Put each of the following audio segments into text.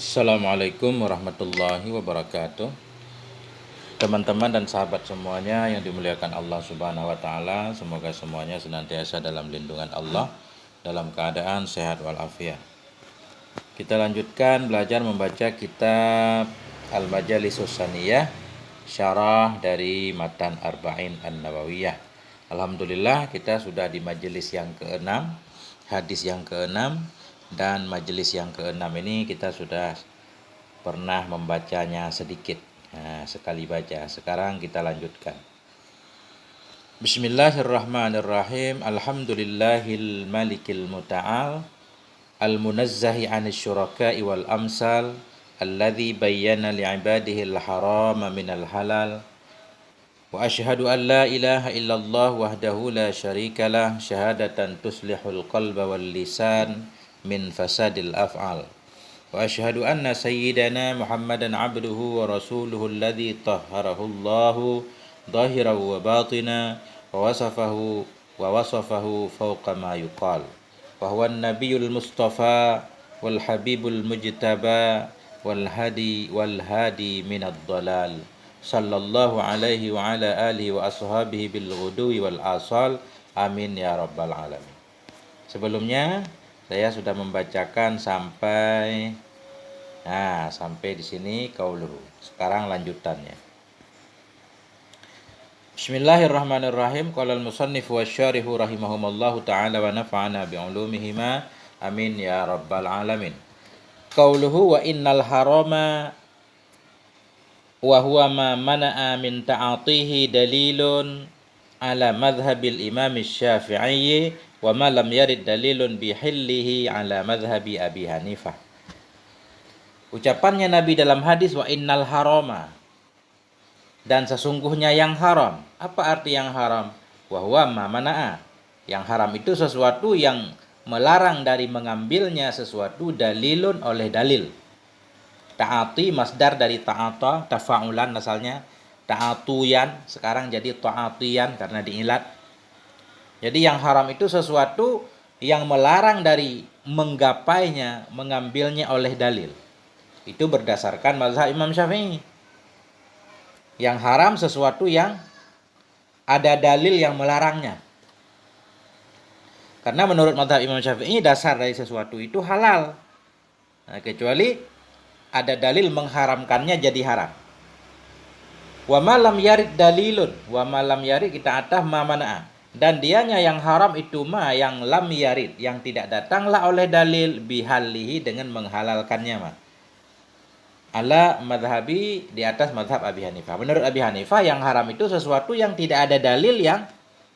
Assalamualaikum warahmatullahi wabarakatuh. Teman-teman dan sahabat semuanya yang dimuliakan Allah Subhanahu wa taala, semoga semuanya senantiasa dalam lindungan Allah dalam keadaan sehat walafiat. Kita lanjutkan belajar membaca kitab Al-Majalisus Saniyah, syarah dari matan Arba'in An-Nawawiyah. Alhamdulillah kita sudah di majelis yang ke-6, hadis yang ke-6, dan majelis yang ke-6 ini kita sudah pernah membacanya sedikit. Nah, sekali baca. Sekarang kita lanjutkan. Bismillahirrahmanirrahim. Alhamdulillahil malikil muta'al al-munazzahi 'anil syuraka'i wal amsal alladzi bayyana li'ibadihil harama minal halal wa asyhadu an la ilaha illallah wahdahu la syarikalah syahadatan tuslihul qalba wal lisan min fasadil af'al. وأشهد أن سيدنا محمدا عبده ورسوله الذي طهره الله ظاهرا وباطنا ووصفه فوق ما يقال وهو النبي المصطفى والحبيب المجتبى والهادي من الضلال صلى الله عليه وعلى آله وأصحابه بالغدو والآصال amin ya rabbal alamin. Sebelumnya saya sudah membacakan sampai di sini qauluhu. Sekarang lanjutannya. Bismillahirrahmanirrahim. Qala al-musannif wa syarihu rahimahumallahu taala wa nafa'ana bi ulumihima. Amin ya rabbal alamin. Qauluhu wa innal harama wa huwa ma mana'a min ta'atihi dalilun ala madhhabil imam Syafi'i wa ma lam yarid dalilun bihillihi ala madhhabi Abi Hanifah. Ucapannya Nabi dalam hadis wa innal harama, dan sesungguhnya yang haram. Apa arti yang haram? Wa huwa ma mana'a. Yang haram itu sesuatu yang melarang dari mengambilnya sesuatu dalilun oleh dalil. Ta'ati masdar dari ta'ata, tafa'ulan asalnya, ta'atuyan sekarang jadi ta'atiyan karena diilat. Jadi yang haram itu sesuatu yang melarang dari menggapainya, mengambilnya oleh dalil. Itu berdasarkan mazhab Imam Syafi'i. Yang haram sesuatu yang ada dalil yang melarangnya. Karena menurut mazhab Imam Syafi'i dasar dari sesuatu itu halal. Nah, kecuali ada dalil mengharamkannya jadi haram. Wa ma lam yarid dalilun, wa ma lam yarid kita atah ma mana'a. Dan dianya yang haram itu yang lam yarid, yang tidak datanglah oleh dalil bihalihi dengan menghalalkannya ala madhabi, di atas madhab Abi Hanifah. Menurut Abi Hanifah yang haram itu sesuatu yang tidak ada dalil yang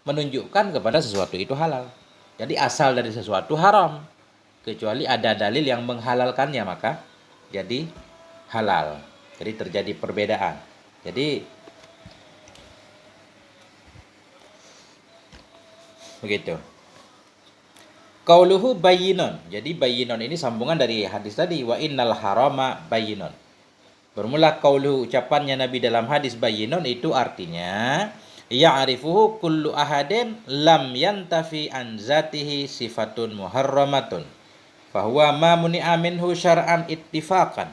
menunjukkan kepada sesuatu itu halal. Jadi asal dari sesuatu haram, kecuali ada dalil yang menghalalkannya maka jadi halal. Jadi terjadi perbedaan. Jadi begitu. Qauluhu bayyinun. Jadi bayyinun ini sambungan dari hadis tadi wa innal harama bayyinun. Bermula qauluhu, ucapannya Nabi dalam hadis bayyinun itu artinya ya'rifuhu kullu ahadin lam yantafi an zatihi sifatun muharramatun fahuwa ma muni'a minhu syar'an ittifaqan.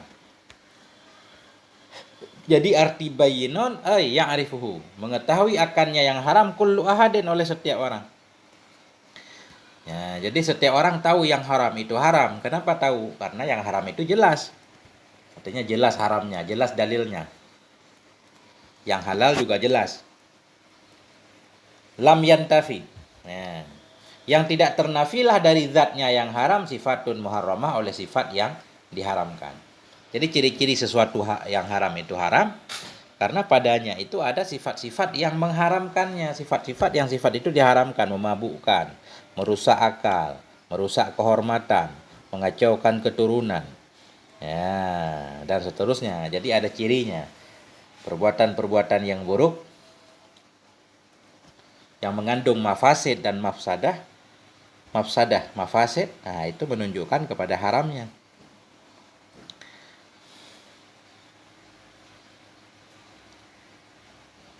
Jadi arti bayyinun ay ya'rifuhu, mengetahui akannya yang haram kullu ahadin oleh setiap orang. Ya, jadi setiap orang tahu yang haram itu haram. Kenapa tahu? Karena yang haram itu jelas. Artinya jelas haramnya, jelas dalilnya. Yang halal juga jelas. Lam yantafi. Ya. Yang tidak ternafilah dari zatnya yang haram sifatun muharramah oleh sifat yang diharamkan. Jadi ciri-ciri sesuatu yang haram itu haram karena padanya itu ada sifat-sifat yang mengharamkannya. Sifat-sifat yang sifat itu diharamkan, memabukkan, merusak akal, merusak kehormatan, mengacaukan keturunan, ya, dan seterusnya. Jadi ada cirinya. Perbuatan-perbuatan yang buruk yang mengandung mafasid dan mafsadah, mafasid, nah itu menunjukkan kepada haramnya.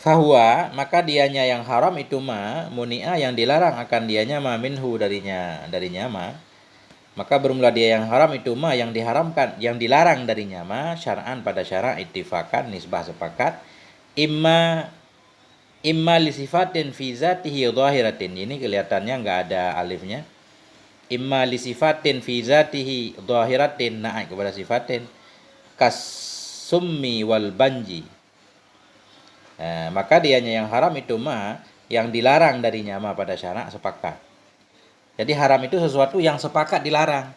Fahuwa, maka dianya yang haram itu muni'a yang dilarang akan dianya minhu darinya Maka bermula dia yang haram itu mah yang diharamkan, yang dilarang darinya mah syar'an pada syara' ittifakan nisbah sepakat imma li sifatin fi zatihi dhahiratin. Ini kelihatannya nggak ada alifnya. Imma li sifatin fi zatihi dhahiratin, naik kepada sifatin kasummi wal banji. Maka dianya yang haram itu mah yang dilarang darinya mah pada syara' sepakat. Jadi haram itu sesuatu yang sepakat dilarang.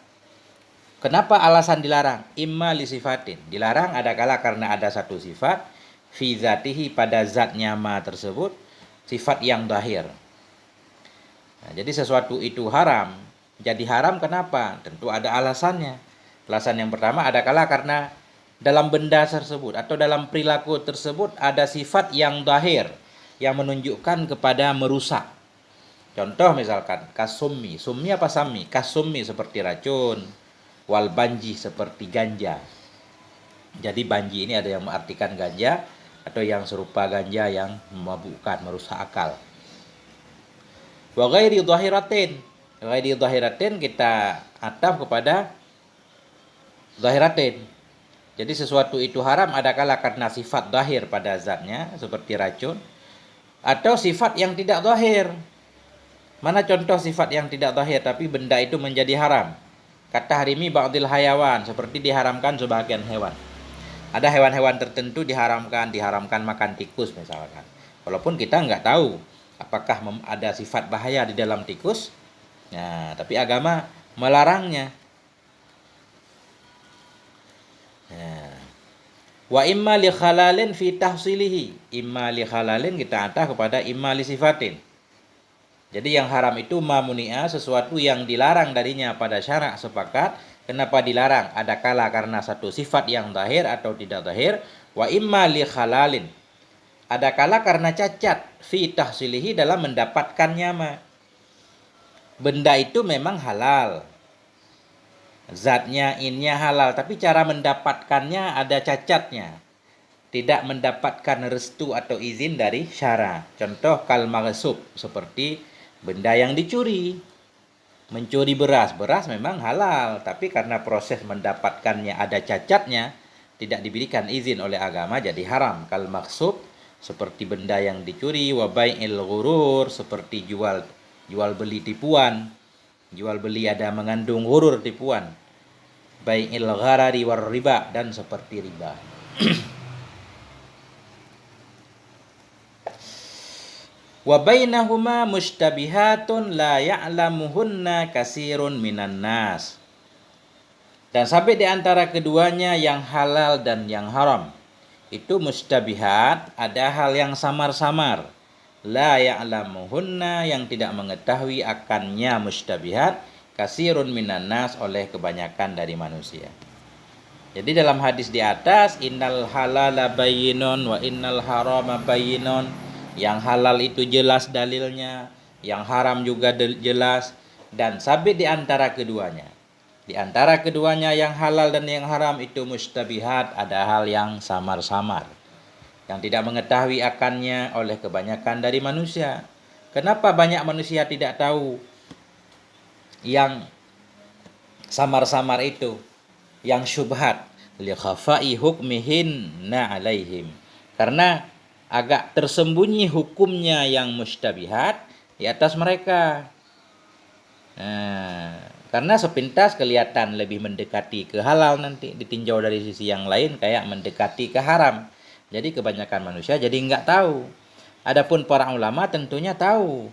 Kenapa alasan dilarang? Imma li sifatin. Dilarang adakala karena ada satu sifat fi zatihi pada zatnya ma tersebut, sifat yang zahir. Jadi sesuatu itu haram. Jadi haram kenapa? Tentu ada alasannya. Alasan yang pertama adakala karena dalam benda tersebut atau dalam perilaku tersebut ada sifat yang zahir yang menunjukkan kepada merusak. Contoh misalkan kasummi. Summi apa sami? Kasummi seperti racun, wal banji seperti ganja. Jadi banji ini ada yang mengartikan ganja atau yang serupa ganja yang memabukkan, merusak akal. Wa ghairi dhahiratin. Ghairi dhahiratin kita ataf kepada dhahiratin. Jadi sesuatu itu haram adakala karena sifat zahir pada zatnya seperti racun atau sifat yang tidak zahir. Mana contoh sifat yang tidak zahir tapi benda itu menjadi haram? Kata harimi ba'dil hayawan, seperti diharamkan sebagian hewan. Ada hewan-hewan tertentu diharamkan makan tikus misalkan. Walaupun kita nggak tahu apakah ada sifat bahaya di dalam tikus. Nah, tapi agama melarangnya. Nah. Wa imma li khalalin fi tahsilihi. Imma li khalalin kita atah kepada imma li sifatin. Jadi yang haram itu mamuni'a, sesuatu yang dilarang darinya pada syara' sepakat. Kenapa dilarang? Adakala karena satu sifat yang zahir atau tidak zahir. Wa imma li khalalin. Adakala karena cacat fi tahsilihi dalam mendapatkannya mah. Benda itu memang halal. Zatnya, innya halal, tapi cara mendapatkannya ada cacatnya. Tidak mendapatkan restu atau izin dari syara'. Contoh kal maghsub, seperti benda yang dicuri. Mencuri beras memang halal, tapi karena proses mendapatkannya ada cacatnya, tidak diberikan izin oleh agama jadi haram. Kal maghsub seperti benda yang dicuri, wa bai'il ghurur seperti jual beli tipuan. Jual beli ada mengandung ghurur tipuan. Bai'il gharari war riba dan seperti riba. Wa bainahuma mushtabihatun la ya'lamuhunna katsirun minan nas. Dan sampai di antara keduanya yang halal dan yang haram itu mustabihat, ada hal yang samar-samar. La ya'lamuhunna, yang tidak mengetahui akannya mustabihat, katsirun minan nas, oleh kebanyakan dari manusia. Jadi dalam hadis di atas, innal halala bayyinun wa innal harama bayyinun. Yang halal itu jelas dalilnya, yang haram juga jelas, dan sabit di antara keduanya. Di antara keduanya yang halal dan yang haram itu mustabihat, ada hal yang samar-samar, yang tidak mengetahui akannya oleh kebanyakan dari manusia. Kenapa banyak manusia tidak tahu yang samar-samar itu, yang syubhat? Li khafai hukmihinna alaihim. Karena agak tersembunyi hukumnya yang mustabihat di atas mereka. Karena sepintas kelihatan lebih mendekati ke halal, nanti ditinjau dari sisi yang lain kayak mendekati ke haram. Jadi kebanyakan manusia jadi nggak tahu. Adapun para ulama tentunya tahu.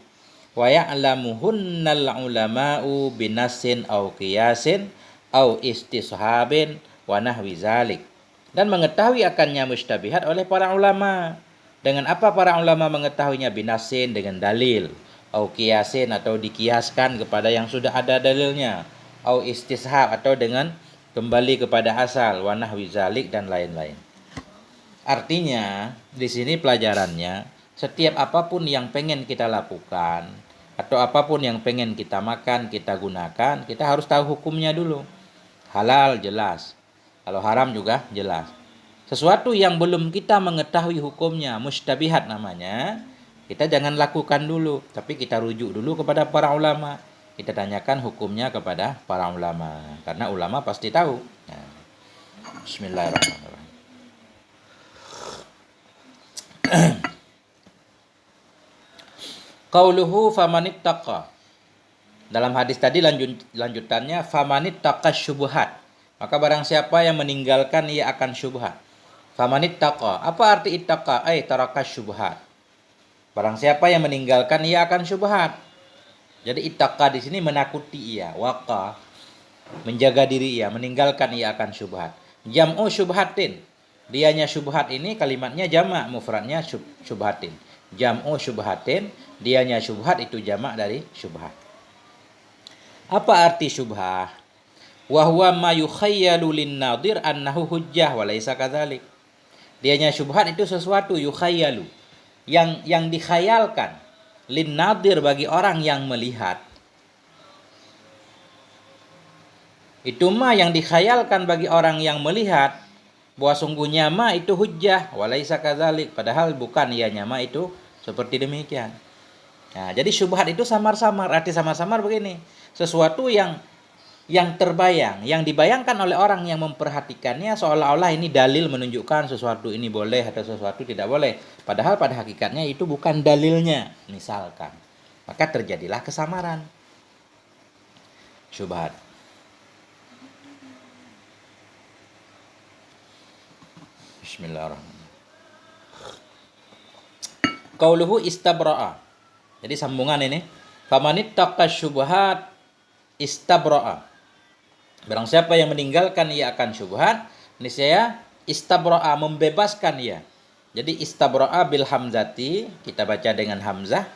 Wa ya'lamuhunnal ulama'u binasin au qiyasin au istishabin wa nahwi zalik. Dan mengetahui akannya mustabihat oleh para ulama. Dengan apa para ulama mengetahuinya? Binasin, dengan dalil. Au qiyasin, atau dikiaskan kepada yang sudah ada dalilnya. Au istishab, atau dengan kembali kepada asal. Wa nahwi zalik, dan lain-lain. Artinya, di sini pelajarannya, setiap apapun yang pengen kita lakukan, atau apapun yang pengen kita makan, kita gunakan, kita harus tahu hukumnya dulu. Halal jelas, kalau haram juga jelas. Sesuatu yang belum kita mengetahui hukumnya, mustabihat namanya, kita jangan lakukan dulu, tapi kita rujuk dulu kepada para ulama. kita tanyakan hukumnya kepada para ulama, karena ulama pasti tahu. Nah, bismillahirrahmanirrahim. Qauluhu famanittaqa. Dalam hadis tadi lanjutannya famanittaqa syubhat. Maka barang siapa yang meninggalkan ia akan syubhat. Famanittaqa. Apa arti ittaqa? Taraka syubhat. Barang siapa yang meninggalkan ia akan syubhat. Jadi ittaqa di sini menakuti ia, waqa menjaga diri ia, meninggalkan ia akan syubhat. Jam'u syubhatin. Dianya syubhat ini kalimatnya jamak, mufradnya syubhatin. Jam'u syubhatin, dianya syubhat itu jamak dari syubhat. Apa arti syubhah? Wa huwa ma yukhayyalu lin-nadhir annahu hujjah wa laisa kadzalik. Dianya syubhat itu sesuatu yukhayyalu, yang dikhayalkan, lin-nadhir bagi orang yang melihat. Itu mah yang dikhayalkan bagi orang yang melihat, bahwa sungguhnya ma itu hujjah walaisa kadzalik, padahal bukan ianya ma itu seperti demikian. Nah, jadi syubhat itu samar-samar, arti samar-samar begini, sesuatu yang terbayang, yang dibayangkan oleh orang yang memperhatikannya seolah-olah ini dalil menunjukkan sesuatu ini boleh atau sesuatu tidak boleh, padahal pada hakikatnya itu bukan dalilnya, misalkan. Maka terjadilah kesamaran. Syubhat. Bismillahirrahmanirrahim. Qauluhu istabra'a. Jadi sambungan ini. Famanittaqa syubhat istabra'a. Barang siapa yang meninggalkan ia akan syubhat, niscaya istabra'a membebaskan ia. Jadi istabra'a bil hamzati, kita baca dengan hamzah.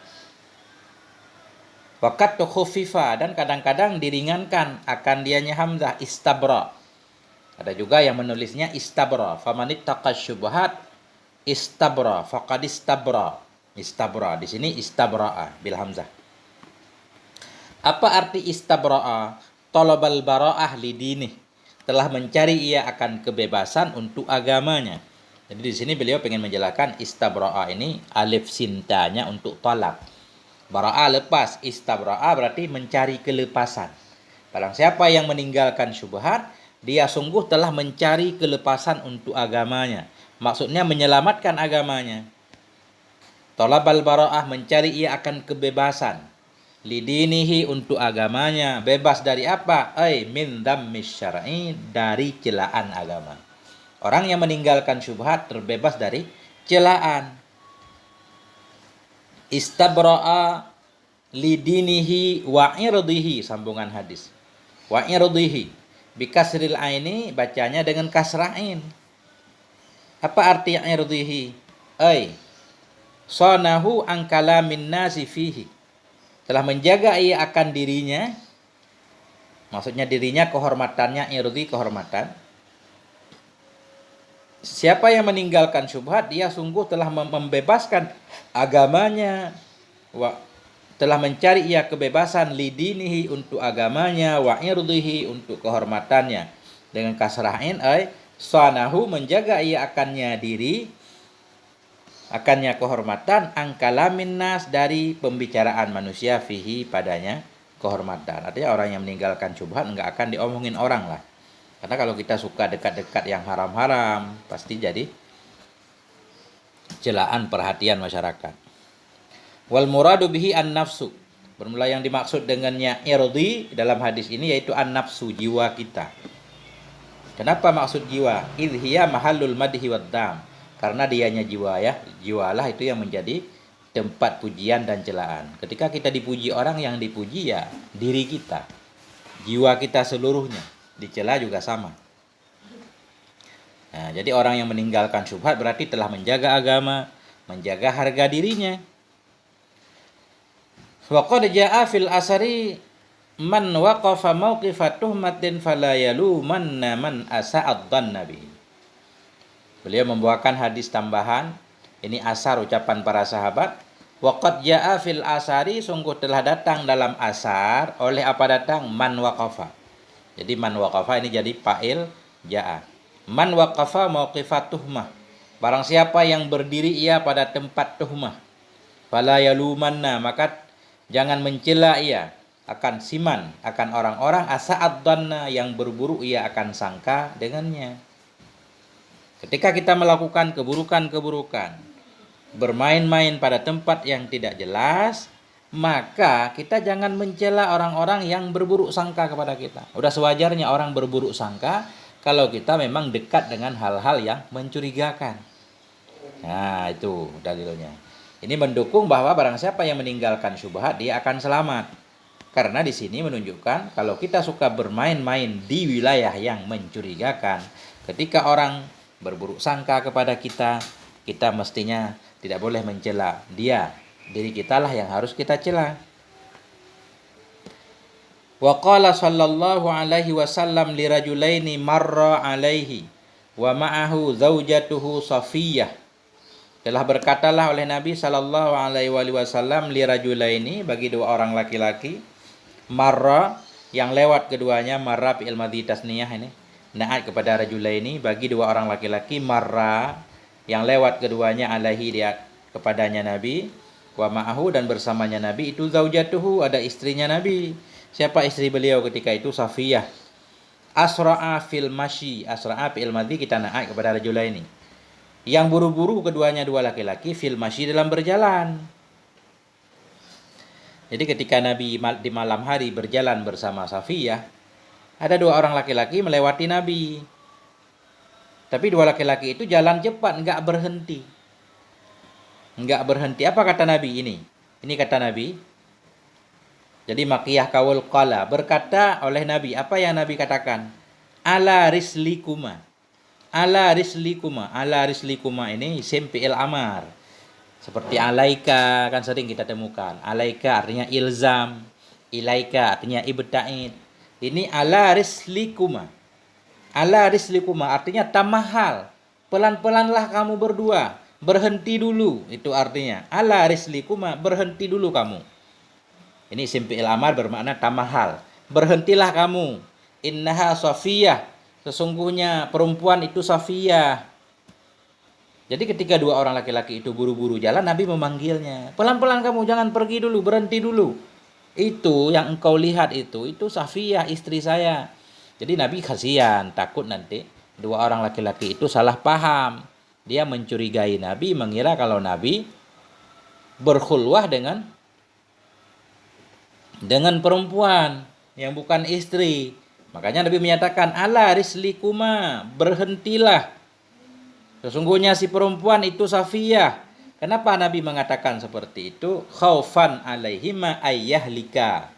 Waqat khufifa, dan kadang-kadang diringankan akan dianya hamzah, istabra. Ada juga yang menulisnya istabra. Famanittaqa syubhat istabra, faqad istabra. Istabra di sini istabra'a bil hamzah. Apa arti istabra'a? Talabal bara'ah lidinih. Telah mencari ia akan kebebasan untuk agamanya. Jadi di sini beliau ingin menjelaskan istabra'a ini alif sintanya untuk talab. Bara'a lepas, istabra'a berarti mencari kelepasan. Barang siapa yang meninggalkan syubhat, dia sungguh telah mencari kelepasan untuk agamanya. Maksudnya menyelamatkan agamanya. Talabal bara'ah, mencari ia akan kebebasan. Lidinihi, untuk agamanya. Bebas dari apa? Min dammis syar'i, dari celaan agama. Orang yang meninggalkan syubhat terbebas dari celaan. Istabra'a lidinihi wa irdihi, sambungan hadis. Wa irdihi bikasril aini, bacanya dengan kasrah ain. Apa arti irdihi? Sanahu an kalamin nasi fihi. Telah menjaga ia akan dirinya, maksudnya dirinya, kehormatannya, irdi kehormatan. Siapa yang meninggalkan syubhat, dia sungguh telah membebaskan agamanya, telah mencari ia kebebasan, lidinihi, untuk agamanya, wa irdihi, untuk kehormatannya. Dengan kasrahin sanahu, menjaga ia akannya diri, akannya kehormatan, angkalamin nas, dari pembicaraan manusia, fihi, padanya kehormatan. Artinya orang yang meninggalkan syubhat enggak akan diomongin orang lah. Karena kalau kita suka dekat-dekat yang haram-haram, pasti jadi celaan perhatian masyarakat. Wal muradu bihi an-nafsu. Bermula yang dimaksud dengannya irdi dalam hadis ini yaitu an-nafsu, jiwa kita. Kenapa maksud jiwa? Idhiya mahallul madhi wad dam. Karena dianya jiwa, ya. Jiwalah itu yang menjadi tempat pujian dan celaan. Ketika kita dipuji orang, yang dipuji ya diri kita. Jiwa kita seluruhnya. Dicela juga sama. Nah, jadi orang yang meninggalkan syubhat berarti telah menjaga agama, menjaga harga dirinya. Wa qad jaa'a fil asari man waqafa mauqifa tuhmatin fala yalumanna man asa'ad dhanna bihi. Beliau membawakan hadis tambahan, ini asar ucapan para sahabat. Wa qad jaa'a fil asari, sungguh telah datang dalam asar, oleh apa datang? Man waqafa. Jadi man waqafa ini jadi fa'il jaa'a. Man waqafa mauqifa tuhmah. Barang siapa yang berdiri ia pada tempat tuhmah, fala yalumanna, maka jangan mencela ia, akan siman, akan orang-orang asa'ad dhanna yang berburuk ia akan sangka dengannya. Ketika kita melakukan keburukan-keburukan, bermain-main pada tempat yang tidak jelas, maka kita jangan mencela orang-orang yang berburuk sangka kepada kita. Udah sewajarnya orang berburuk sangka kalau kita memang dekat dengan hal-hal yang mencurigakan. Nah, itu dalilnya. Ini mendukung bahwa barang siapa yang meninggalkan syubhat dia akan selamat. Karena di sini menunjukkan kalau kita suka bermain-main di wilayah yang mencurigakan, ketika orang berburuk sangka kepada kita, kita mestinya tidak boleh mencela dia. Diri kitalah yang harus kita cela. Wa qala sallallahu alaihi wasallam li rajulaini marra alaihi wa ma'ahu zaujatuhu Safiyah. Telah berkatalah oleh Nabi sallallahu alaihi wasallam li rajulaini, bagi dua orang laki-laki, marra yang lewat keduanya, marra fi'il madhi tasniyah ini. Naat kepada rajulaini bagi dua orang laki-laki, marra yang lewat keduanya alaihi dia kepadanya Nabi, wa ma'ahu dan bersamanya Nabi itu zaujatuhu ada istrinya Nabi. Siapa istri beliau ketika itu? Safiyah. Asra'a fil masyi, asra'a fil madhi kita naat kepada rajulaini. Yang buru-buru keduanya dua laki-laki fil masyi dalam berjalan. Jadi ketika Nabi di malam hari berjalan bersama Safiyah, ada dua orang laki-laki melewati Nabi. Tapi dua laki-laki itu jalan cepat, enggak berhenti. Enggak berhenti. Apa kata Nabi ini? Ini kata Nabi. Jadi makiyah kawul qala, berkata oleh Nabi, apa yang Nabi katakan? Ala rislikuma. Ala rislikuma. Ala rislikuma ini isim fi'il amar. Seperti alaika kan sering kita temukan. Alaika artinya ilzam, ilaika artinya ibta'id. Ini ala rislikuma. Ala rislikuma artinya tamahal. Pelan-pelanlah kamu berdua. Berhenti dulu. Itu artinya. Ala rislikuma, berhenti dulu kamu. Ini isim fi'il amar bermakna tamahal. Berhentilah kamu. Innaha Safiyah. Sesungguhnya perempuan itu Safiyah. Jadi ketika dua orang laki-laki itu buru-buru jalan, Nabi memanggilnya. Pelan-pelan kamu, jangan pergi dulu, berhenti dulu. Itu yang engkau lihat itu Safiyah istri saya. Jadi Nabi kasihan, takut nanti dua orang laki-laki itu salah paham. Dia mencurigai Nabi, mengira kalau Nabi berkhulwah dengan perempuan yang bukan istri. Makanya Nabi menyatakan, ala rislikuma, berhentilah. Sesungguhnya si perempuan itu Safiyah. Kenapa Nabi mengatakan seperti itu? Khaufan alaihima ayyahlika.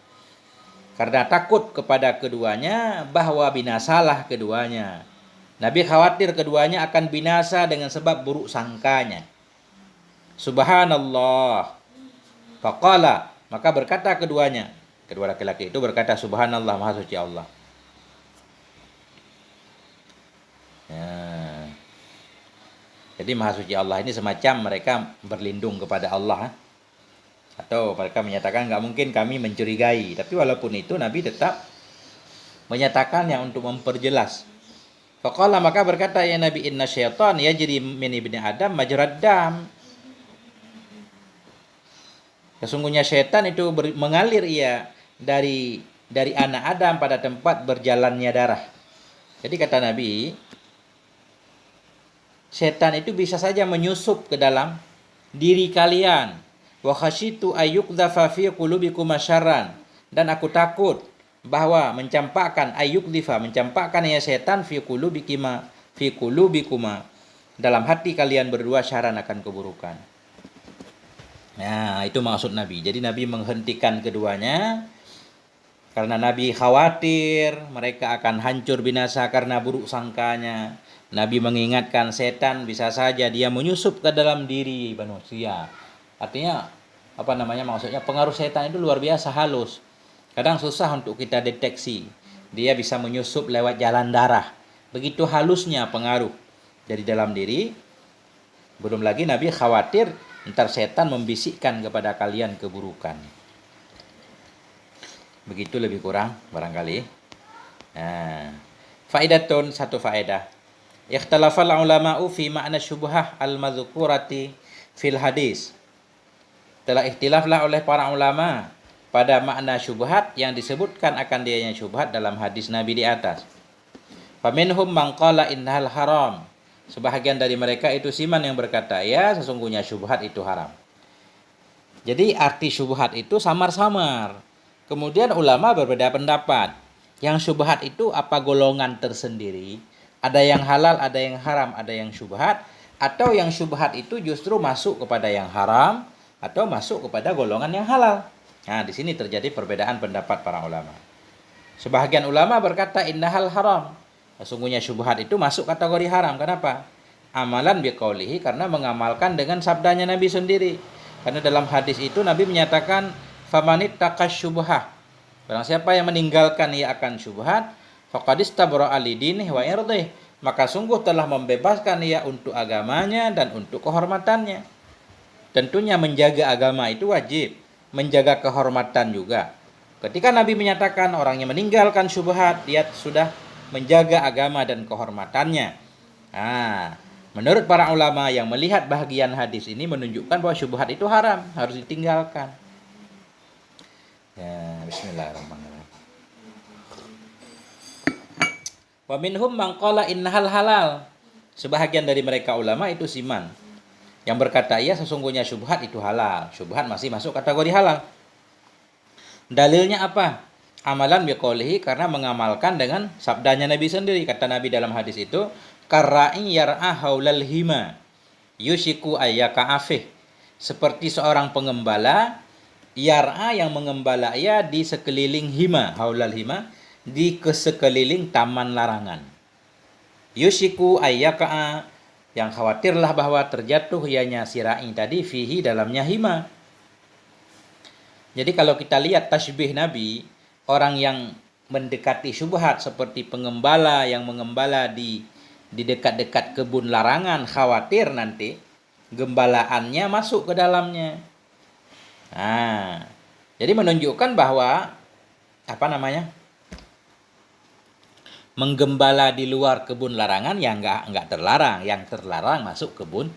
Karena takut kepada keduanya bahwa binasalah keduanya. Nabi khawatir keduanya akan binasa dengan sebab buruk sangkanya. Subhanallah. Faqala, maka berkata keduanya. Kedua laki-laki itu berkata, Subhanallah, Maha Suci Allah. Ya. Jadi Maha Suci Allah ini semacam mereka berlindung kepada Allah. Atau mereka menyatakan nggak mungkin kami mencurigai. Tapi walaupun itu Nabi tetap menyatakannya untuk memperjelas. Faqala, maka berkata ya Nabi, inna syaitan yajri min ibni Adam majrad dam. Sesungguhnya syaitan itu mengalir ia dari anak Adam pada tempat berjalannya darah. Jadi kata Nabi, setan itu bisa saja menyusup ke dalam diri kalian. Wa khasyitu ayyukdhafa fi qulubikum syarran, dan aku takut bahwa mencempakkan ya setan fi qulubikuma dalam hati kalian berdua syarran akan keburukan. Nah, itu maksud Nabi. Jadi Nabi menghentikan keduanya karena Nabi khawatir mereka akan hancur binasa karena buruk sangkanya. Nabi mengingatkan setan bisa saja dia menyusup ke dalam diri manusia. Artinya maksudnya pengaruh setan itu luar biasa halus. Kadang susah untuk kita deteksi. Dia bisa menyusup lewat jalan darah. Begitu halusnya pengaruh dari dalam diri. Belum lagi Nabi khawatir ntar setan membisikkan kepada kalian keburukan. Begitu lebih kurang barangkali. Nah, faidatun, satu faedah. Ikhtalafal ulama'u fi ma'na syubhah al-madzukurati fil hadis. Telah ikhtilaflah oleh para ulama pada makna syubhat yang disebutkan akan dianya syubhat dalam hadis Nabi di atas. Faminhum man qala innahal haram. Sebahagian dari mereka itu siman yang berkata, ya sesungguhnya syubhat itu haram. Jadi arti syubhat itu samar-samar. Kemudian ulama berbeda pendapat. Yang syubhat itu apa golongan tersendiri? Ada yang halal, ada yang haram, ada yang syubhat. Atau yang syubhat itu justru masuk kepada yang haram atau masuk kepada golongan yang halal. Nah, di sini terjadi perbedaan pendapat para ulama. Sebahagian ulama berkata innahal haram. Sesungguhnya syubhat itu masuk kategori haram. Kenapa? Amalan biqaulihi, karena mengamalkan dengan sabdanya Nabi sendiri. Karena dalam hadis itu Nabi menyatakan famanit takas syubhah. Barang siapa yang meninggalkan ia akan syubhat, faqad istabra'a lidinih wa irdih, maka sungguh telah membebaskan ia untuk agamanya dan untuk kehormatannya. Tentunya menjaga agama itu wajib, menjaga kehormatan juga. Ketika Nabi menyatakan orang yang meninggalkan syubhat, dia sudah menjaga agama dan kehormatannya. Nah, menurut para ulama yang melihat bahagian hadis ini menunjukkan bahwa syubhat itu haram, harus ditinggalkan. Ya, bismillahirrahmanirrahim. Wa minhum man qala innahal halal. Sebahagian dari mereka ulama itu siman yang berkata ya sesungguhnya syubhat itu halal. Syubhat masih masuk kategori halal. Dalilnya apa? Amalan biqaulihi, karena mengamalkan dengan sabdanya Nabi sendiri. Kata Nabi dalam hadis itu, karra'i yar'a haulal hima yushiku ayyaka afih. Seperti seorang pengembala yar'a yang mengembala ia di sekeliling hima, haulal hima, di sekeliling taman larangan. Yushiku ayyaka, yang khawatirlah bahwa terjatuh ianya si ra'i tadi fihi dalamnya hima. Jadi kalau kita lihat tasbih Nabi, orang yang mendekati syubhat seperti pengembala yang mengembala di dekat-dekat kebun larangan, khawatir nanti gembalaannya masuk ke dalamnya. Nah, jadi menunjukkan bahwa menggembala di luar kebun larangan yang enggak terlarang, yang terlarang masuk kebun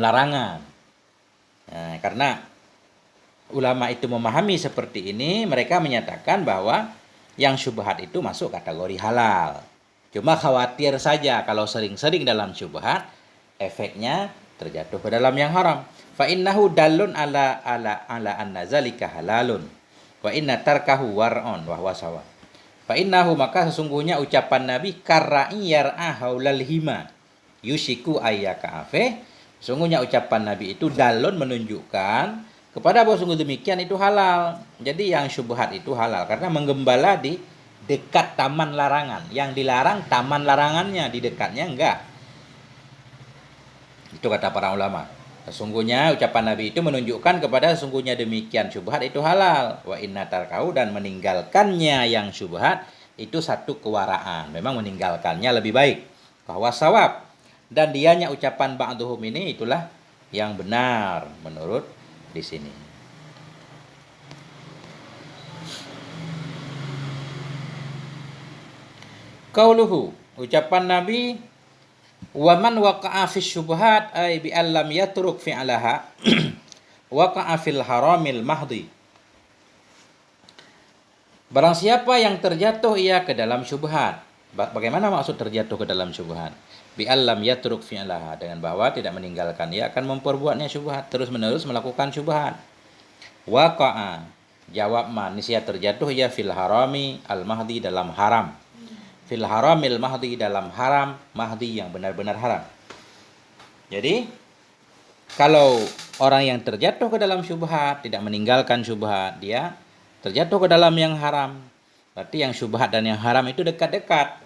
larangan. Nah, karena ulama itu memahami seperti ini, mereka menyatakan bahwa yang syubhat itu masuk kategori halal. Cuma khawatir saja kalau sering-sering dalam syubhat, efeknya terjatuh ke dalam yang haram. Fa innahu dallun ala anna zalika halalun wa inna tarkahu war'un wa huwa sawa. Fa innahu, maka sesungguhnya ucapan Nabi karra'i yar'a haulal hima yushiku ayyaka afe, sesungguhnya ucapan Nabi itu dallun menunjukkan kepada bahwa sungguh demikian itu halal. Jadi yang syubhat itu halal karena menggembala di dekat taman larangan. Yang dilarang taman larangannya, di dekatnya enggak. Itu kata para ulama. Sesungguhnya ucapan Nabi itu menunjukkan kepada sesungguhnya demikian syubhat itu halal. Wa inna tarkau, dan meninggalkannya yang syubhat itu satu kewaraan. Memang meninggalkannya lebih baik. Bahwa sawab. Dan dianya ucapan ba'duhum ini itulah yang benar menurut di sini. Qauluhu, ucapan Nabi, wa man waqa'a fi syubhat ay bi allam yatruk fi'laha waqa'a fil haramil mahdi. Barang siapa yang terjatuh ia ke dalam syubhat. Bagaimana maksud terjatuh ke dalam syubhat? Bi allam yatruk fi'laha, dengan bahwa tidak meninggalkan ia akan memperbuatnya syubhat, terus-menerus melakukan syubhat. Waqa'a, jawab man, niscaya terjatuh ia fil harami al mahdi, dalam haram. Fil haramil mahdi, dalam haram mahdi yang benar-benar haram. Jadi kalau orang yang terjatuh ke dalam syubhat tidak meninggalkan syubhat, dia terjatuh ke dalam yang haram. Berarti yang syubhat dan yang haram itu dekat-dekat.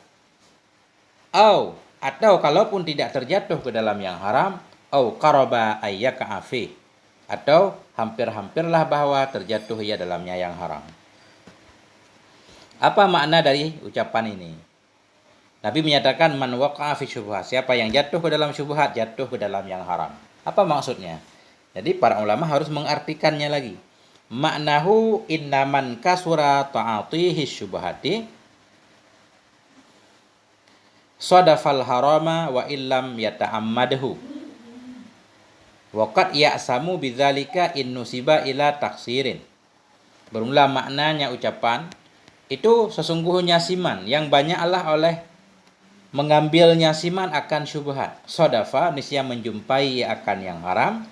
Atau kalaupun tidak terjatuh ke dalam yang haram, qaraba ayyaka afi, atau hampir-hampirlah bahwa terjatuh ia dalamnya yang haram. Apa makna dari ucapan ini? Nabi menyatakan man waqa'a fi syubhat, siapa yang jatuh ke dalam syubhat jatuh ke dalam yang haram. Apa maksudnya? Jadi para ulama harus mengartikannya lagi. Maknahu innaman kasura ta'atihi syubhati sadafal harama wa illam yata'ammadahu wa qad ya'samu bidzalika in nusiba ila taksirin. Bermula maknanya ucapan itu sesungguhnya siman yang banyaklah oleh mengambilnya siman akan syubhat. Sodafa niscaya menjumpai akan yang haram.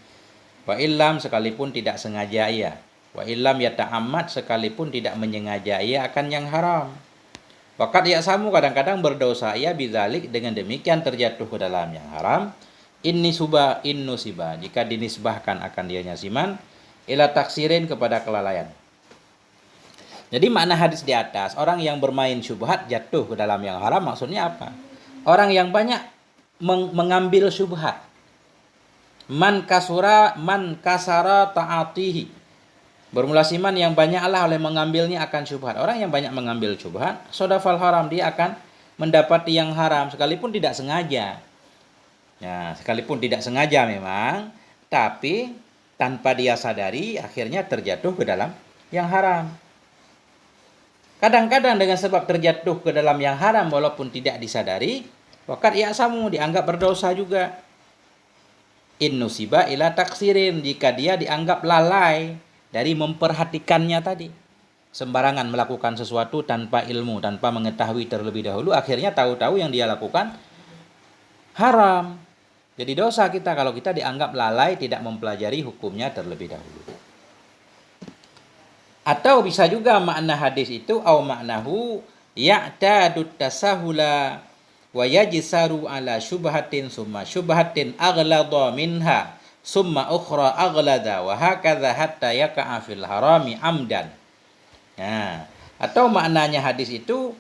Wa illam sekalipun tidak sengaja ia. Wa illam yata'ammad sekalipun tidak menyengaja ia akan yang haram. Waqad ya'samu kadang-kadang berdosa ia bidzalik dengan demikian terjatuh ke dalam yang haram. Inni suba innu siba jika dinisbahkan akan dianya siman ila taksirin kepada kelalaian. Jadi makna hadis di atas, orang yang bermain syubhat jatuh ke dalam yang haram maksudnya apa? Orang yang banyak mengambil syubhat. Man kasara ta'atihi. Bermula siman yang banyaklah oleh mengambilnya akan syubhat. Orang yang banyak mengambil syubhat, sodafal haram, dia akan mendapati yang haram sekalipun tidak sengaja. Nah, sekalipun tidak sengaja memang, tapi tanpa dia sadari akhirnya terjatuh ke dalam yang haram. Kadang-kadang dengan sebab terjatuh ke dalam yang haram walaupun tidak disadari, waqad ya'samu dianggap berdosa juga. In nusiba ila taksirin jika dia dianggap lalai dari memperhatikannya tadi. Sembarangan melakukan sesuatu tanpa ilmu, tanpa mengetahui terlebih dahulu, akhirnya tahu-tahu yang dia lakukan haram. Jadi dosa kita kalau kita dianggap lalai tidak mempelajari hukumnya terlebih dahulu. Atau bisa juga makna hadis itu au maknahu ya'tadut tasahula wa yajsaru ala syubhatin summa syubhatin aghlada minha summa ukhra aghlada wa hakadha hatta yaqa'a fil harami amdan. Nah, atau maknanya hadis itu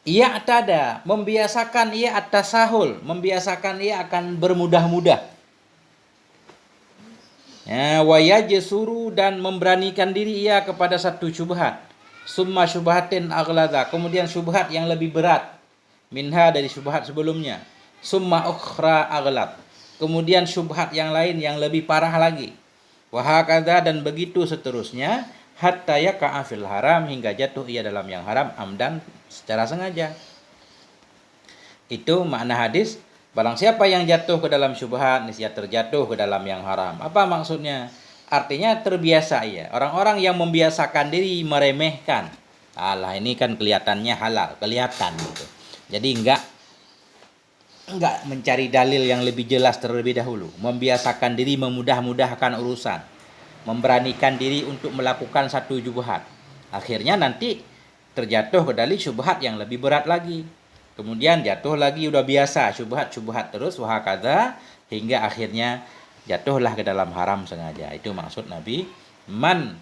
ya'tada membiasakan ia at-tasahul, membiasakan ia akan bermudah-mudah. Wa yajsuru dan memberanikan diri ia kepada satu syubhat. Summa syubhatin aghlada, kemudian syubhat yang lebih berat minha dari syubhat sebelumnya. Summa ukhra aghlad, kemudian syubhat yang lain yang lebih parah lagi. Wa hakadha dan begitu seterusnya hatta yaqa'a fil haram hingga jatuh ia dalam yang haram amdan secara sengaja. Itu makna hadis. Barang siapa yang jatuh ke dalam syubhat, niscaya terjatuh ke dalam yang haram. Apa maksudnya? Artinya terbiasa ia. Orang-orang yang membiasakan diri meremehkan. Alah, ini kan kelihatannya halal, kelihatan gitu. Jadi enggak mencari dalil yang lebih jelas terlebih dahulu. Membiasakan diri memudah-mudahkan urusan. Memberanikan diri untuk melakukan satu syubhat. Akhirnya nanti terjatuh ke dalam syubhat yang lebih berat lagi. Kemudian jatuh lagi udah biasa syubhat terus wahakadha hingga akhirnya jatuhlah ke dalam haram sengaja. Itu maksud Nabi man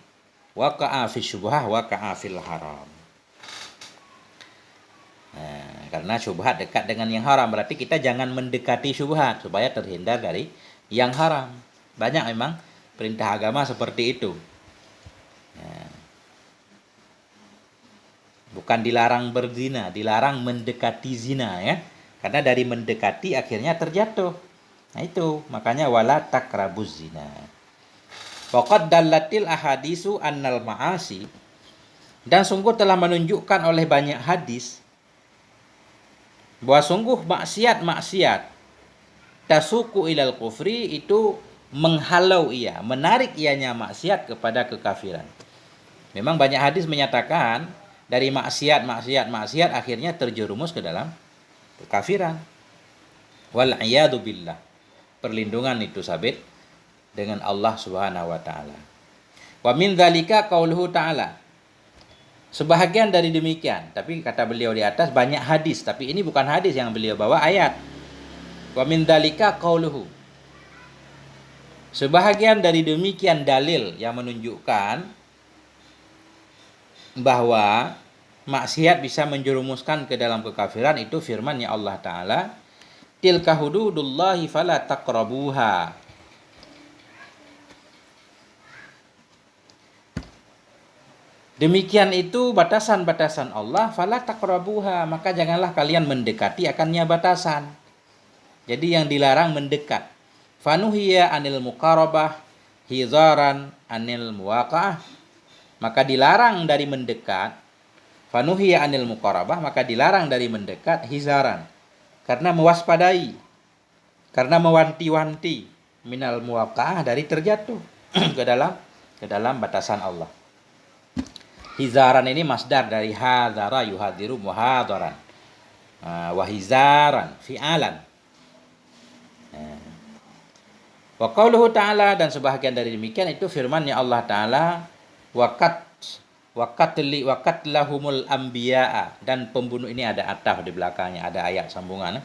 waqa'a fi syubhah waqa'a fil haram. Nah, karena syubhat dekat dengan yang haram berarti kita jangan mendekati syubhat supaya terhindar dari yang haram. Banyak memang perintah agama seperti itu. Nah, bukan dilarang berzina, dilarang mendekati zina ya. Karena dari mendekati akhirnya terjatuh. Nah itu, makanya wala takrabuz zina. Faqad dallatil ahadisu annal ma'asi, dan sungguh telah menunjukkan oleh banyak hadis bahwa sungguh maksiat tasuku ilal kufri itu menghalau ia, menarik ianya maksiat kepada kekafiran. Memang banyak hadis menyatakan dari maksiat akhirnya terjerumus ke dalam kekafiran. Wal iyadu billah. Perlindungan itu sabit dengan Allah Subhanahu wa taala. Wa min dzalika qauluhu ta'ala. Sebahagian dari demikian, tapi kata beliau di atas banyak hadis, tapi ini bukan hadis yang beliau bawa, ayat. Wa min dzalika qauluhu. Sebahagian dari demikian dalil yang menunjukkan bahwa maksiat bisa menjerumuskan ke dalam kekafiran itu firman-Nya Allah Ta'ala, tilka hududullahi fala taqrabuha. Demikian itu batasan-batasan Allah, fala taqrabuha, maka janganlah kalian mendekati akannya batasan. Jadi yang dilarang mendekat. Fanuhiya anil muqarabah hizaran anil muwaqa'ah. Maka dilarang dari mendekat, fanuhiya anil muqarabah, maka dilarang dari mendekat hizaran, karena mewaspadai, karena mewanti-wanti minal muwaqa'ah, dari terjatuh ke dalam batasan Allah. Hizaran ini masdar dari hadara yuhadiru muhadaran. Wahizaran fi'alan. Wa qauluhu ta'ala, dan sebahagian dari demikian itu firman-Nya Allah Ta'ala, waqatlahumul anbiya'a, dan pembunuh ini ada ataf di belakangnya, ada ayat sambungan.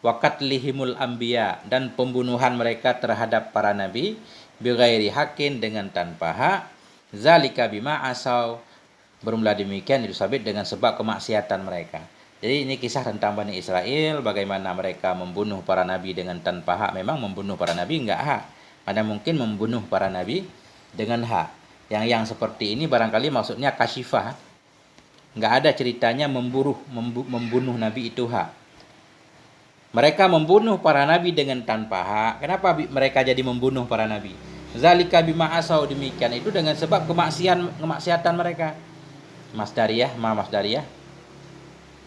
Waqatlihimul anbiya, dan pembunuhan mereka terhadap para nabi bighairi haqqin, dengan tanpa hak. Zalika bima asau, bermula demikian itu sabit dengan sebab kemaksiatan mereka. Jadi ini kisah tentang Bani Israel, bagaimana mereka membunuh para nabi dengan tanpa hak. Memang membunuh para nabi enggak hak, mana mungkin membunuh para nabi dengan hak. Yang seperti ini barangkali maksudnya kasyifah, enggak ada ceritanya membunuh nabi itu hak. Mereka membunuh para nabi dengan tanpa hak. Kenapa mereka jadi membunuh para nabi? Zalika bima asau, demikian itu dengan sebab kemaksiatan mereka. Masdariyah,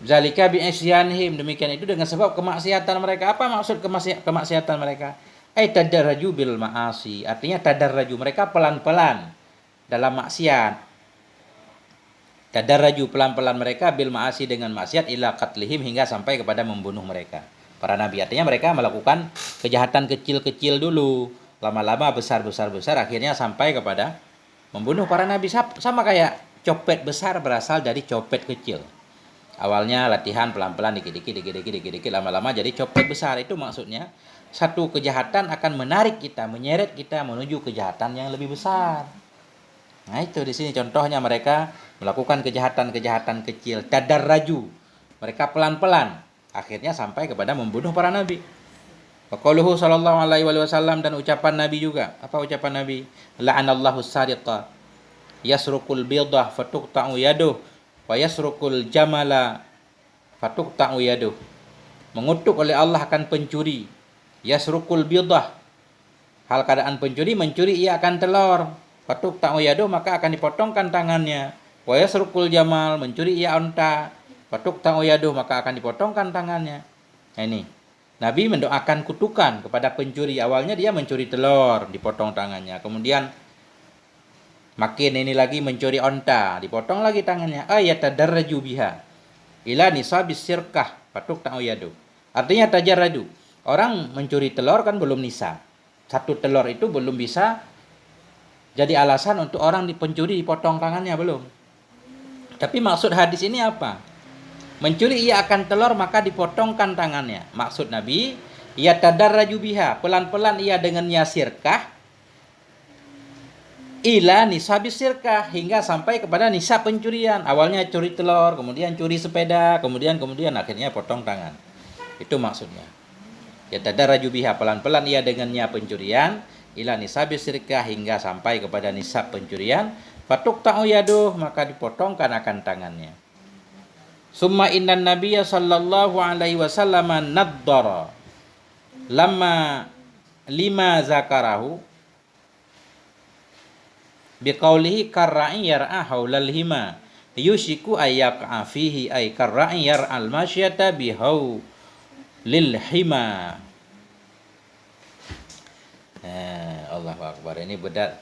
Zalika bi isyanihim, demikian itu dengan sebab kemaksiatan mereka. Apa maksud kemaksiatan mereka? Tadarraju bil ma'asi, artinya tadarraju, mereka pelan-pelan dalam maksiat. Tadarraju, pelan-pelan mereka bil ma'asi, dengan maksiat, ila qatlihim, hingga sampai kepada membunuh mereka para nabi. Artinya mereka melakukan kejahatan kecil-kecil dulu, lama-lama besar, akhirnya sampai kepada membunuh para nabi. Sama kayak copet besar berasal dari copet kecil. Awalnya latihan pelan-pelan, dikit-dikit, lama-lama jadi copet besar. Itu maksudnya satu kejahatan akan menarik kita, menyeret kita menuju kejahatan yang lebih besar. Nah itu di sini contohnya, mereka melakukan kejahatan kecil, tadarraju, mereka pelan-pelan, akhirnya sampai kepada membunuh para nabi. Wa qauluhu sallallahu alaihi wasallam, dan ucapan Nabi juga. Apa ucapan Nabi? La'anallahu sariqa yasrukul bidah fatuqta'u yaduh wa yasrukul jamala fatuqta'u yaduh. Mengutuk oleh Allah akan pencuri. Yasrukul bidah, hal keadaan pencuri, mencuri ia akan telur. Fatuqta'u yaduh, maka akan dipotongkan tangannya. Wa yasrukul jamal, mencuri ia unta. Fatuqta'u yaduh, maka akan dipotongkan tangannya. Nah ini Nabi mendoakan kutukan kepada pencuri. Awalnya dia mencuri telur, dipotong tangannya. Kemudian makin ini lagi mencuri onta, dipotong lagi tangannya. Yatadarraju biha ila nisabis sirkah fatuqta'u yadu. Artinya tajarraju. Orang mencuri telur kan belum nisab. Satu telur itu belum bisa jadi alasan untuk orang pencuri dipotong tangannya, belum. Tapi maksud hadis ini apa? Mencuri ia akan telur, maka dipotongkan tangannya. Maksud Nabi, ia tadarraju biha, pelan-pelan ia dengannya sirkah, ila nisabis sirkah, hingga sampai kepada nisab pencurian. Awalnya curi telur, kemudian curi sepeda, kemudian akhirnya potong tangan. Itu maksudnya. Ya tadarraju biha, pelan-pelan ia dengannya pencurian, ila nisabis sirkah, hingga sampai kepada nisab pencurian. Fatuqta'u yaduh, maka dipotongkan akan tangannya. Summa innan nabiyya sallallahu alaihi wasallam naddara lima zakarahu biqaulihi karra'i yar'a haulal hima yushiku ayyaqa fihi ay karra'i yar'al masyata bihau lil hima. Allahu akbar, ini berat,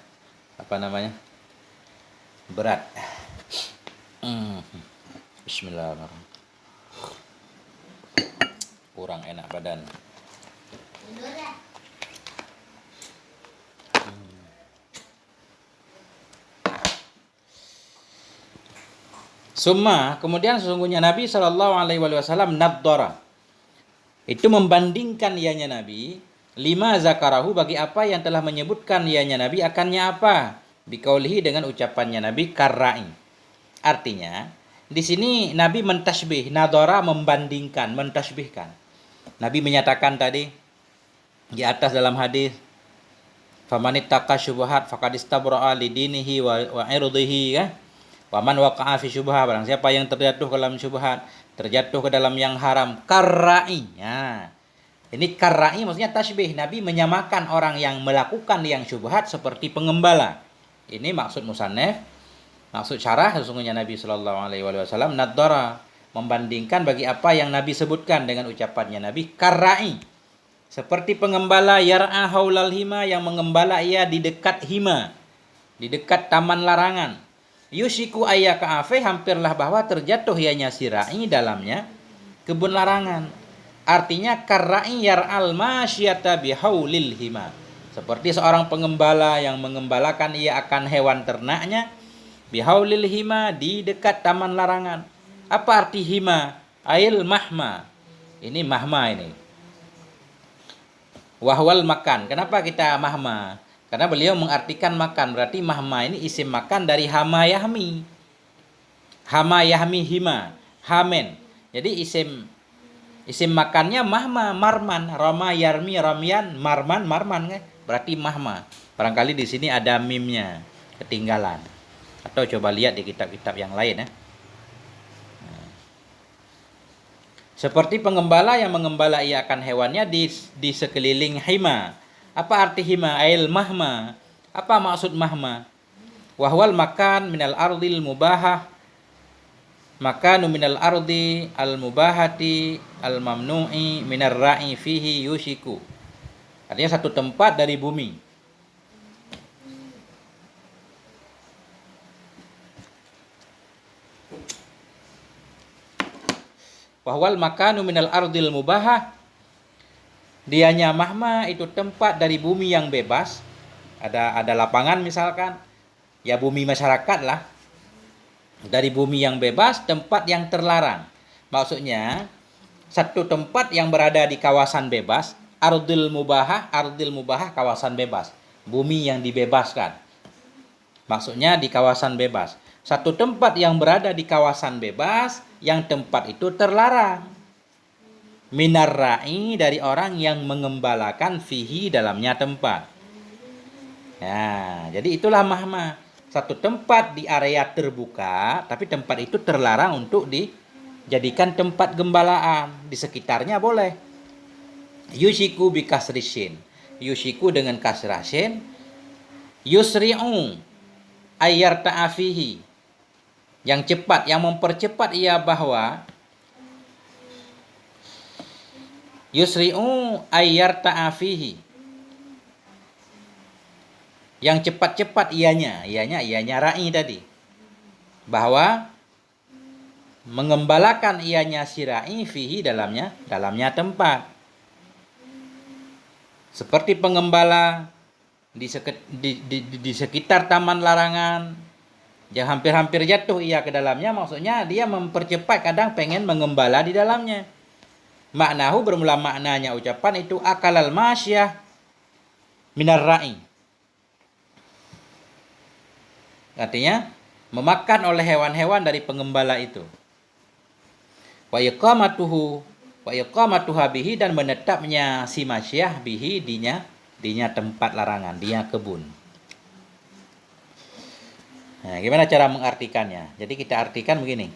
berat. Bismillahirrahmanirrahim. Kurang enak badan. Summa, kemudian sesungguhnya Nabi sallallahu alaihi wasallam naddara, itu membandingkan ianya Nabi, lima zakarahu, bagi apa yang telah menyebutkan ianya Nabi akannya apa, biqaulihi, dengan ucapannya Nabi karra'i. Artinya di sini Nabi mentasbih, nadara membandingkan, mentasbihkan. Nabi menyatakan tadi di atas dalam hadis, famanittaqa syubhat faqad istabra'a lidinihi wa irdihi, ya. Wa man waqa'a fi syubhat, barang siapa yang terjatuh ke dalam syubhat, terjatuh ke dalam yang haram. Karra'i. Ya. Ini karra'i maksudnya tasbih. Nabi menyamakan orang yang melakukan yang syubhat seperti pengembala. Ini maksud musannaf. Maksud syarah, sesungguhnya Nabi sallallahu alaihi wasallam naddara, membandingkan bagi apa yang Nabi sebutkan dengan ucapannya Nabi karra'i, seperti pengembala yar'a haulal hima, yang mengembala ia di dekat hima. di dekat taman larangan. Yushiku ayyaka afe, hampirlah bahwa terjatuh ianya si ra'i dalamnya kebun larangan. Artinya karra'i yar'al masyata bihaulil hima. Seperti seorang pengembala yang mengembalakan ia akan hewan ternaknya bihaulil hima, di dekat taman larangan. Apa arti hima? Ail mahma. Ini mahma ini. Wahwal makan. Kenapa kita mahma? Karena beliau mengartikan makan. Berarti mahma ini isim makan dari hama yahmi. Hama yahmi hima. Hamen. Jadi isim makannya mahma, marman. Rama yarmi ramyan, marman marman kan? Berarti mahma. Barangkali di sini ada mimnya ketinggalan. Atau coba lihat di kitab-kitab yang lain ya. Seperti pengembala yang mengembala ia akan hewannya di sekeliling hima. Apa arti hima? Ail mahma. Apa maksud mahma? Wahwal makan minal ardil mubahah. Makanu minal ardi al mubahati al mamnu'i minar ra'i fihi yushiku. Artinya satu tempat dari bumi. Wahwal makanu minal ardil mubahah, dianya mahma itu tempat dari bumi yang bebas. Ada lapangan misalkan, ya bumi masyarakat lah. Dari bumi yang bebas, tempat yang terlarang. Maksudnya satu tempat yang berada di kawasan bebas, ardil mubahah kawasan bebas, bumi yang dibebaskan. Maksudnya di kawasan bebas. Satu tempat yang berada di kawasan bebas, yang tempat itu terlarang. Minar ra'i, dari orang yang mengembalakan fihi, dalamnya tempat. Nah, jadi itulah mahma. Satu tempat di area terbuka, tapi tempat itu terlarang untuk dijadikan tempat gembalaan. Di sekitarnya boleh. Yushiku bi kasrishin. Yushiku dengan kasrashin. Yusri'u ayyar ta'afihi. Yang cepat, yang mempercepat ia bahwa yusri'u ayyar ta'afihi. Yang cepat-cepat ianya ra'i tadi. Bahwa mengembalakan ianya si ra'i fihi, dalamnya tempat. Seperti pengembala di sekitar taman larangan, yang hampir-hampir jatuh ia ke dalamnya, maksudnya dia mempercepat, kadang pengen mengembala di dalamnya. Maknahu, bermula maknanya ucapan itu akalal masyah minar ra'i. Artinya memakan oleh hewan-hewan dari pengembala itu. Wa iqamatuha bihi, dan menetapnya si masyah bihi, dinya tempat larangan, dinya kebun. Nah, gimana cara mengartikannya? Jadi kita artikan begini.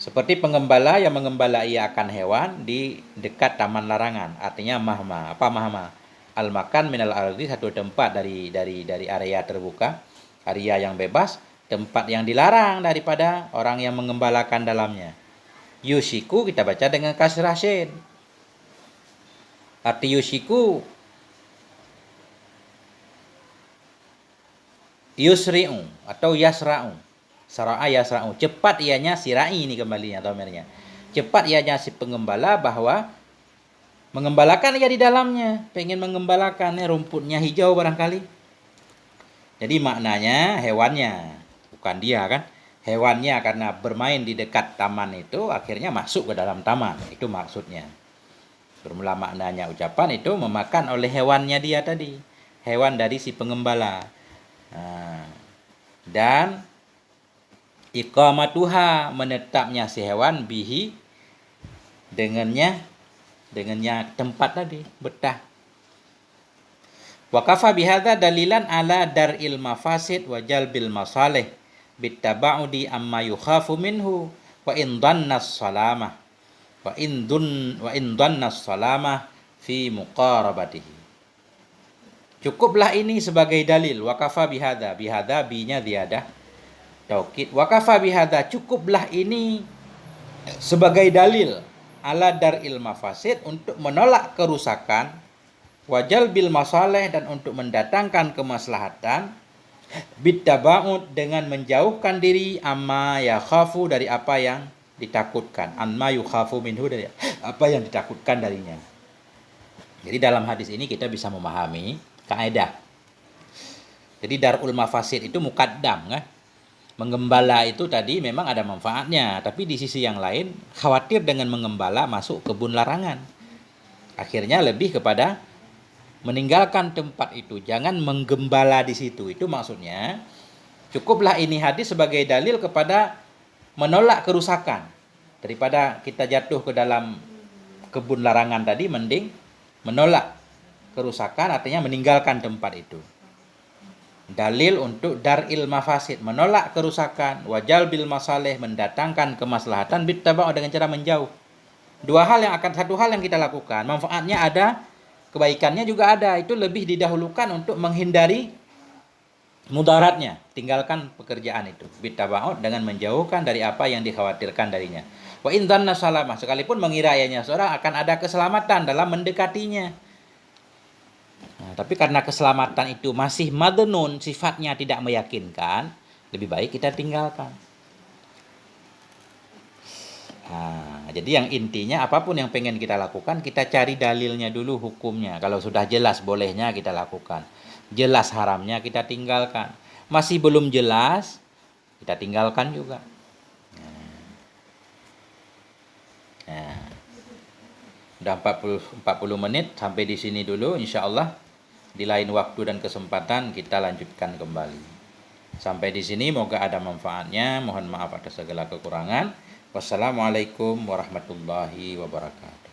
Seperti pengembala yang mengembala ia akan hewan di dekat taman larangan. Artinya mahma. Apa mahma? Al makan minal ardi, satu tempat dari area terbuka, area yang bebas, tempat yang dilarang daripada orang yang mengembalakan dalamnya. Yushiku kita baca dengan kasrah shin. Arti yushiku yusri'u atau yasra'u. Sara'a yasra'u. Cepat ianya si ra'i, ini kembalinya domirnya. Cepat ianya si pengembala bahwa mengembalakan ia di dalamnya. Pengen mengembalakan, rumputnya hijau barangkali. Jadi maknanya hewannya, bukan dia kan. Hewannya karena bermain di dekat taman itu, akhirnya masuk ke dalam taman. Itu maksudnya. Bermula maknanya ucapan itu memakan oleh hewannya dia tadi. Hewan dari si pengembala. Dan iqamatuha, menetapnya si hewan bihi, dengannya tempat tadi, betah. Wa kafa bihadza dalilan ala dar'il mafasid wa jalbil masalih bittaba'udi amma yukhafu minhu wa in dhannas salamah fi muqarabatihi. Cukuplah ini sebagai dalil. Wakafa bihada. Bihada binya ziyadah taukid. Wakafa bihada, cukuplah ini sebagai dalil ala dar'il mafasid, untuk menolak kerusakan, wajal bil masaleh, dan untuk mendatangkan kemaslahatan, Bittaba'ud, dengan menjauhkan diri, amma yakhafu, dari apa yang ditakutkan, amma yukhafu minhu, dari apa yang ditakutkan darinya. Jadi dalam hadis ini kita bisa memahami kaidah. Jadi darul mafasid itu mukaddam kan. Menggembala itu tadi memang ada manfaatnya, tapi di sisi yang lain khawatir dengan mengembala masuk kebun larangan. Akhirnya lebih kepada meninggalkan tempat itu, jangan menggembala di situ. Itu maksudnya cukuplah ini hadis sebagai dalil kepada menolak kerusakan. Daripada kita jatuh ke dalam kebun larangan tadi, mending menolak kerusakan, artinya meninggalkan tempat itu. Dalil untuk daril mafasid, menolak kerusakan, wajal bil masalih, mendatangkan kemaslahatan, bittaba'u, dengan cara menjauh. Satu hal yang kita lakukan, manfaatnya ada, kebaikannya juga ada. Itu lebih didahulukan untuk menghindari mudaratnya. Tinggalkan pekerjaan itu, bittaba'u, dengan menjauhkan dari apa yang dikhawatirkan darinya. Wa in dhanna salamah, sekalipun mengira ianya seorang akan ada keselamatan dalam mendekatinya. Nah, tapi karena keselamatan itu masih madnun, sifatnya tidak meyakinkan, lebih baik kita tinggalkan. Nah, jadi yang intinya apapun yang pengen kita lakukan, kita cari dalilnya dulu, hukumnya. Kalau sudah jelas bolehnya, kita lakukan. Jelas haramnya, kita tinggalkan. Masih belum jelas, kita tinggalkan juga. Nah, udah 40 menit, sampai di sini dulu. Insya Allah di lain waktu dan kesempatan kita lanjutkan kembali. Sampai di sini, moga ada manfaatnya. Mohon maaf atas segala kekurangan. Wassalamualaikum warahmatullahi wabarakatuh.